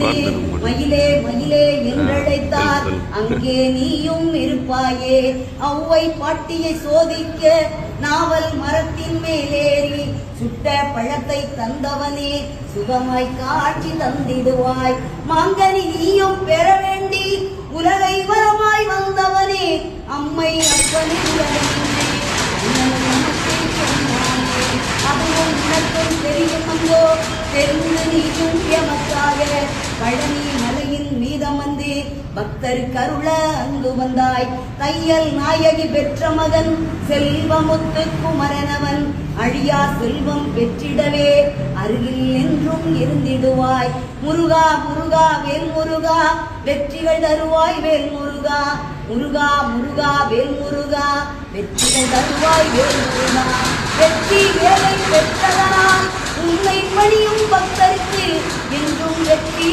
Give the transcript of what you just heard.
மயிலே மயிலே மயிலே என்றழைத்தார் அங்கே நீயும் இருப்பாயே. ஔவை பாட்டியை சோதிக்க நாவல் மரத்தின் மேலேறி சுட்ட பழத்தை தந்தவனே சுகமாய் காட்சி தந்திடுவாய். மாங்கனி நீயும் பெற வேண்டி உலகை வரமாய் வந்தவனே அம்மை அப்பனே அதுவும் உனக்கும் தெரியும் அங்கோ தெரிந்து நீயும் எமக்காக பழனி மலையின் மீதம் வந்து பக்தர் கருள அங்கு வந்தாய். தையல் நாயகி பெற்ற மகன் செல்வமுத்து குமரனவன் அழியா செல்வம் பெற்றிடவே அருகில் என்றும் இருந்திடுவாய். முருகா முருகா வேல் முருகா வெற்றிகள் தருவாய் வேல் முருகா. முருகா முருகா வேல் முருகா வெற்றிகள் தருவாய் வேல் முருகா. வெற்றி வேலை பெற்றதனால் உண்மை பணியும் பக்தருக்கு என்றும் வெற்றி